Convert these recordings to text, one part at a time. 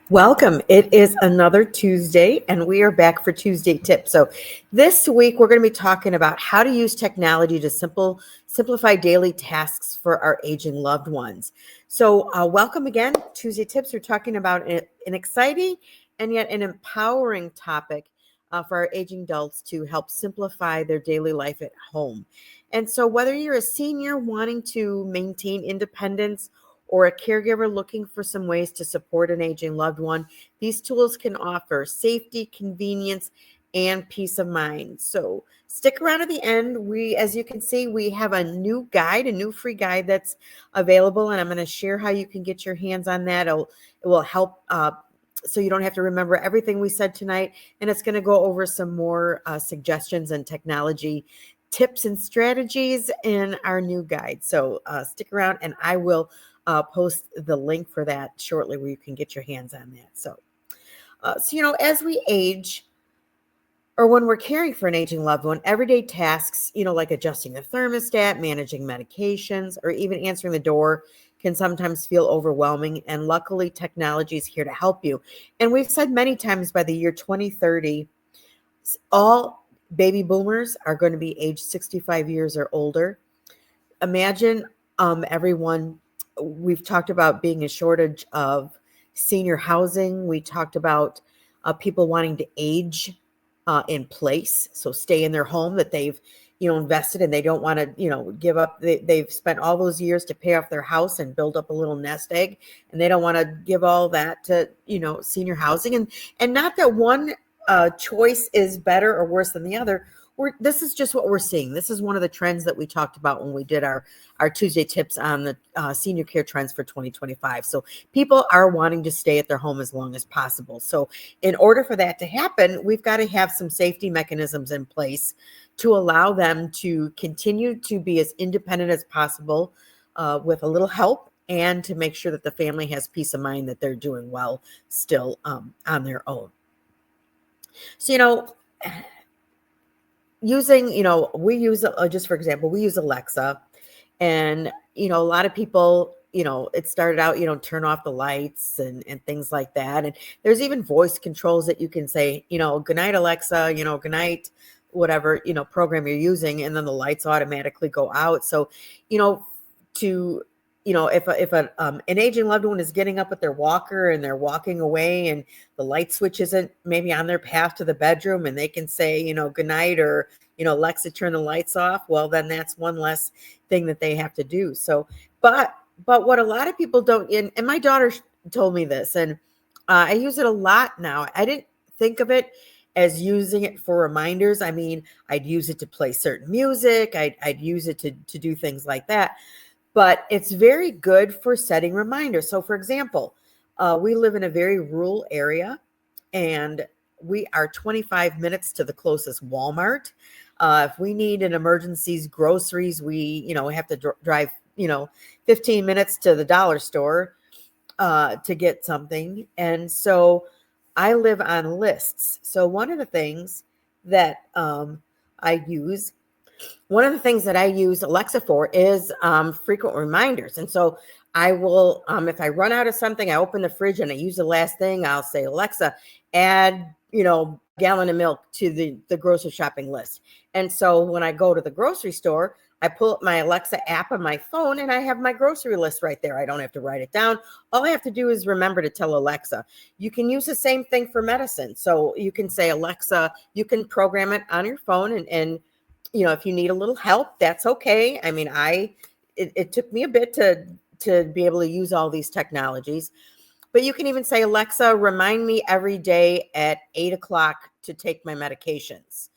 Welcome. It is another Tuesday, and we are back for Tuesday Tips. So, this week we're going to be talking about how to use technology to simplify daily tasks for our aging loved ones. So, welcome again, Tuesday Tips. We're talking about an exciting and yet an empowering topic for our aging adults to help simplify their daily life at home. And so, whether you're a senior wanting to maintain independence or a caregiver looking for some ways to support an aging loved one, these tools can offer safety, convenience, and peace of mind. So stick around at the end. As you can see, we have a new guide, a new free guide that's available, and I'm going to share how you can get your hands on that. It will help. So you don't have to remember everything we said tonight, and it's going to go over some more suggestions and technology tips and strategies in our new guide. So stick around, and I will post the link for that shortly where you can get your hands on that. So as we age or when we're caring for an aging loved one, everyday tasks, like adjusting the thermostat, managing medications, or even answering the door can sometimes feel overwhelming. And luckily, technology is here to help you. And we've said many times by the year 2030, all baby boomers are going to be age 65 years or older. Imagine everyone. We've talked about being a shortage of senior housing. We talked about people wanting to age in place, so stay in their home that they've invested and they don't want to give up. They've spent all those years to pay off their house and build up a little nest egg, and they don't want to give all that to senior housing. And not that one choice is better or worse than the other. This is just what we're seeing. This is one of the trends that we talked about when we did our Tuesday tips on the senior care trends for 2025. So people are wanting to stay at their home as long as possible. So in order for that to happen, we've got to have some safety mechanisms in place to allow them to continue to be as independent as possible with a little help, and to make sure that the family has peace of mind that they're doing well still on their own. So, we use, just for example, we use Alexa, and a lot of people, it started out, turn off the lights and things like that. And there's even voice controls that you can say, good night, Alexa, good night, whatever program you're using, and then the lights automatically go out. So to if an aging loved one is getting up with their walker and they're walking away, and the light switch isn't maybe on their path to the bedroom, and they can say good night, or Alexa, turn the lights off, well, then that's one less thing that they have to do. So but what a lot of people don't, and my daughter told me this, and I use it a lot now. I didn't think of it as using it for reminders. I mean, I'd use it to play certain music. I'd use it to do things like that. But it's very good for setting reminders. So, for example, we live in a very rural area, and we are 25 minutes to the closest Walmart. If we need an emergencies groceries, we have to drive 15 minutes to the dollar store to get something. And so I live on lists. So one of the things that I use one of the things that I use Alexa for is frequent reminders. And so I will, if I run out of something, I open the fridge and I use the last thing, I'll say, Alexa, add, gallon of milk to the grocery shopping list. And so when I go to the grocery store, I pull up my Alexa app on my phone, and I have my grocery list right there. I don't have to write it down. All I have to do is remember to tell Alexa. You can use the same thing for medicine. So you can say, Alexa, you can program it on your phone, and if you need a little help, that's okay. I mean, it took me a bit to be able to use all these technologies, but you can even say, Alexa, remind me every day at 8:00 to take my medications.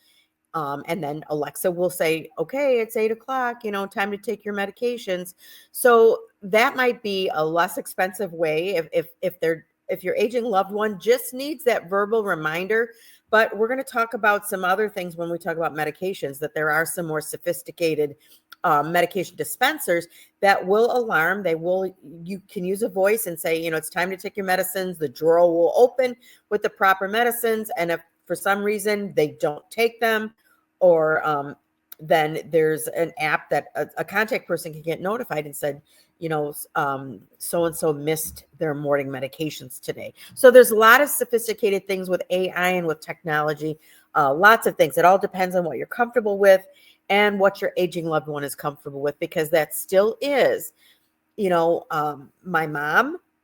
And then Alexa will say, okay, it's 8:00, time to take your medications. So that might be a less expensive way if your aging loved one just needs that verbal reminder. But we're going to talk about some other things when we talk about medications, that there are some more sophisticated medication dispensers that will alarm. You can use a voice and say, it's time to take your medicines. The drawer will open with the proper medicines. And if for some reason they don't take them, or then there's an app that a contact person can get notified and said, so and so missed their morning medications today. So there's a lot of sophisticated things with AI and with technology, lots of things. It all depends on what you're comfortable with and what your aging loved one is comfortable with, because that still is,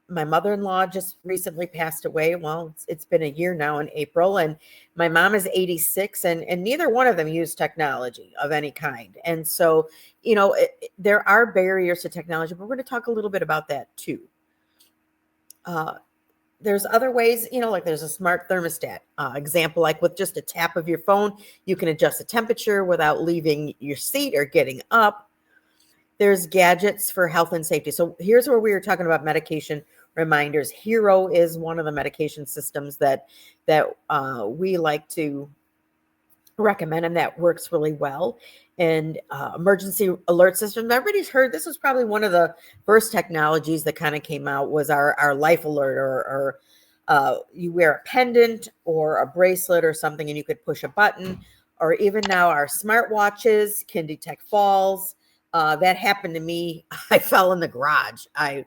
my mother-in-law just recently passed away. Well, it's been a year now in April, and my mom is 86, and neither one of them use technology of any kind. And so, there are barriers to technology, but we're going to talk a little bit about that too. There's other ways, like there's a smart thermostat example, like with just a tap of your phone, you can adjust the temperature without leaving your seat or getting up. There's gadgets for health and safety. So here's where we were talking about medication reminders. Hero is one of the medication systems that we like to recommend, and that works really well. And emergency alert system. Everybody's heard this was probably one of the first technologies that kind of came out, was our life alert, or you wear a pendant or a bracelet or something, and you could push a button. Or even now, our smartwatches can detect falls. That happened to me. I fell in the garage. It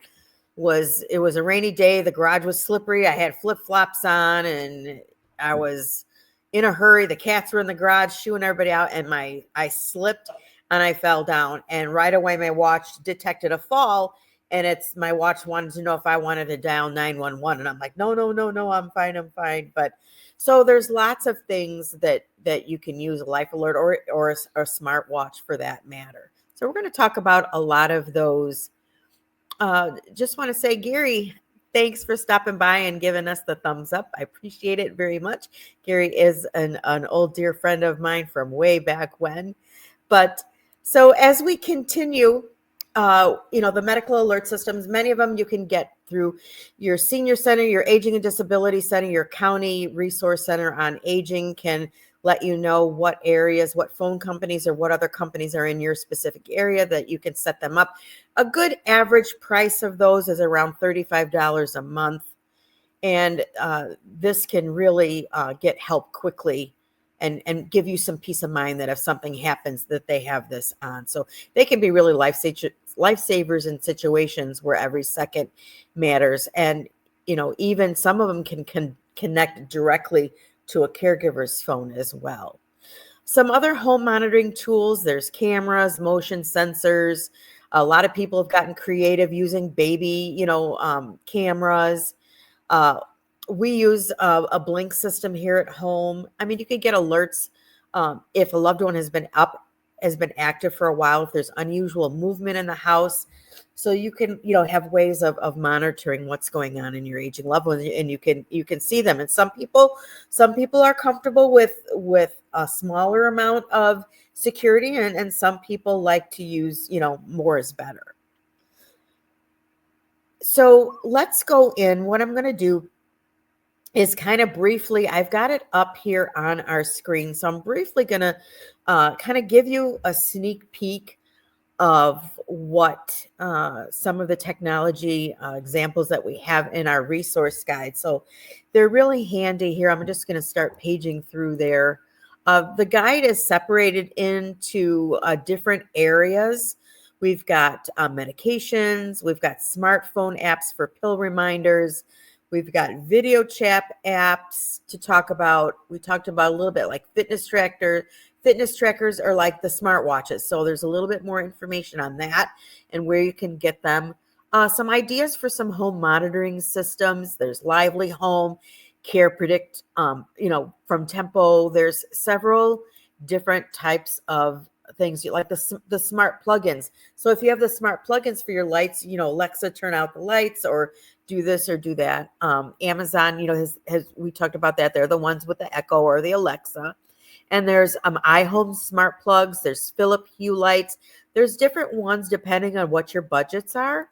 was a rainy day. The garage was slippery. I had flip-flops on, and I was in a hurry. The cats were in the garage shooing everybody out, and I slipped and I fell down. And right away, my watch detected a fall, and my watch wanted to know if I wanted to dial 911. And I'm like, no, no, no, no, I'm fine, I'm fine. But so there's lots of things that you can use, a life alert or a smartwatch for that matter. So we're going to talk about a lot of those. Just want to say, Gary, thanks for stopping by and giving us the thumbs up. I appreciate it very much. Gary is an old dear friend of mine from way back when. But so as we continue, the medical alert systems, many of them you can get through your senior center, your aging and disability center, your county resource center on aging can let you know what areas, what phone companies or what other companies are in your specific area that you can set them up. A good average price of those is around $35 a month. And this can really get help quickly and give you some peace of mind that if something happens that they have this on. So they can be really lifesavers in situations where every second matters. And, even some of them can connect directly to a caregiver's phone as well. Some other home monitoring tools, there's cameras, motion sensors. A lot of people have gotten creative using baby, cameras. We use a blink system here at home. I mean, you could get alerts if a loved one has been active for a while, if there's unusual movement in the house. So you can, have ways of monitoring what's going on in your aging loved one, and you can see them. And some people are comfortable with a smaller amount of security, and some people like to use, more is better. So let's go in. What I'm going to do is kind of briefly, I've got it up here on our screen. So I'm briefly going to kind of give you a sneak peek of what some of the technology examples that we have in our resource guide. So they're really handy here. I'm just going to start paging through there. The guide is separated into different areas. We've got medications. We've got smartphone apps for pill reminders. We've got video chat apps to talk about. We talked about a little bit like fitness trackers are like the smartwatches. So there's a little bit more information on that and where you can get them. Some ideas for some home monitoring systems. There's Lively Home, Care Predict, from Tempo. There's several different types of things like the smart plugins. So if you have the smart plugins for your lights, Alexa, turn out the lights, or do this or do that. Amazon, has we talked about that. They're the ones with the Echo or the Alexa. And there's iHome smart plugs. There's Philip Hue lights. There's different ones depending on what your budgets are.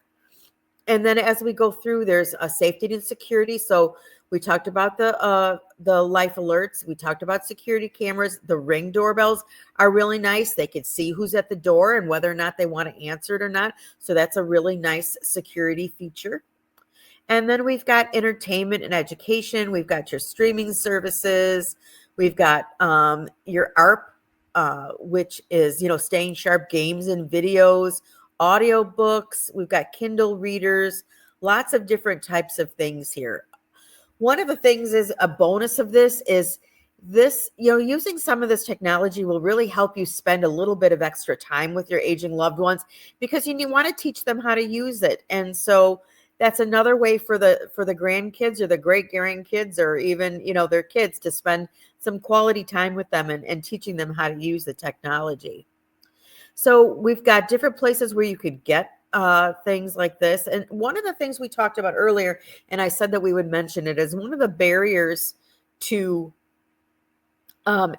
And then as we go through, there's a safety and security. So we talked about the life alerts. We talked about security cameras. The Ring doorbells are really nice. They can see who's at the door and whether or not they want to answer it or not. So that's a really nice security feature. And then we've got entertainment and education. We've got your streaming services. We've got your ARP, which is, staying sharp, games and videos, audio books. We've got Kindle readers, lots of different types of things here. One of the things is a bonus of this is this, using some of this technology will really help you spend a little bit of extra time with your aging loved ones because you want to teach them how to use it. And so that's another way for the grandkids or the great grandkids or even, their kids to spend some quality time with them and teaching them how to use the technology. So we've got different places where you could get things like this. And one of the things we talked about earlier, and I said that we would mention it, is one of the barriers to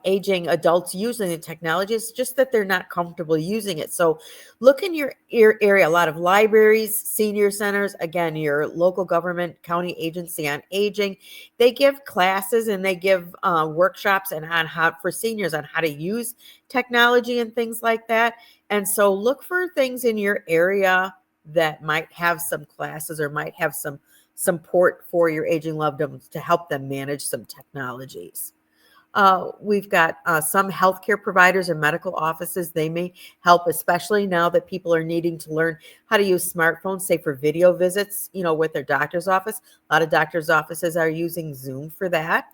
aging adults using the technology is just that they're not comfortable using it. So look in your area, a lot of libraries, senior centers, again, your local government, county agency on aging, they give classes and they give workshops and on how for seniors on how to use technology and things like that. And so look for things in your area that might have some classes or might have some support for your aging loved ones to help them manage some technologies. We've got some healthcare providers and medical offices. They may help, especially now that people are needing to learn how to use smartphones, say for video visits, with their doctor's office. A lot of doctor's offices are using Zoom for that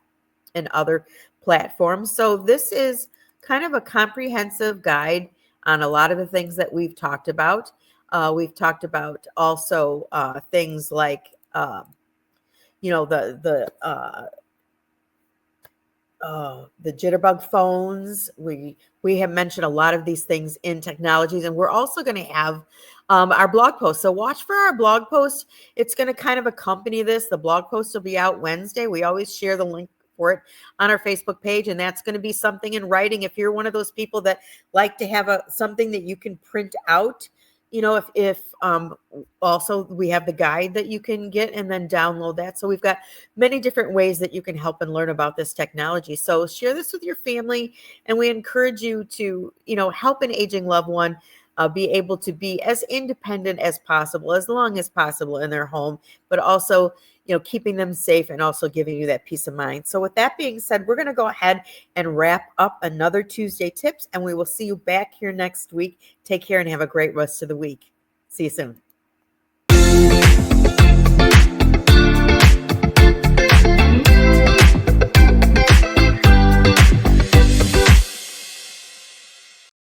and other platforms. So this is kind of a comprehensive guide on a lot of the things that we've talked about. We've talked about also things like, the jitterbug phones. We have mentioned a lot of these things in technologies, and we're also going to have our blog post. So watch for our blog post. It's going to kind of accompany this. The blog post will be out Wednesday. We always share the link for it on our Facebook page, and that's going to be something in writing. If you're one of those people that like to have something that you can print out, if also we have the guide that you can get and then download that. So we've got many different ways that you can help and learn about this technology. So share this with your family, and we encourage you to, help an aging loved one be able to be as independent as possible, as long as possible in their home, but also, keeping them safe and also giving you that peace of mind. So with that being said, we're going to go ahead and wrap up another Tuesday Tips, and we will see you back here next week. Take care and have a great rest of the week. See you soon.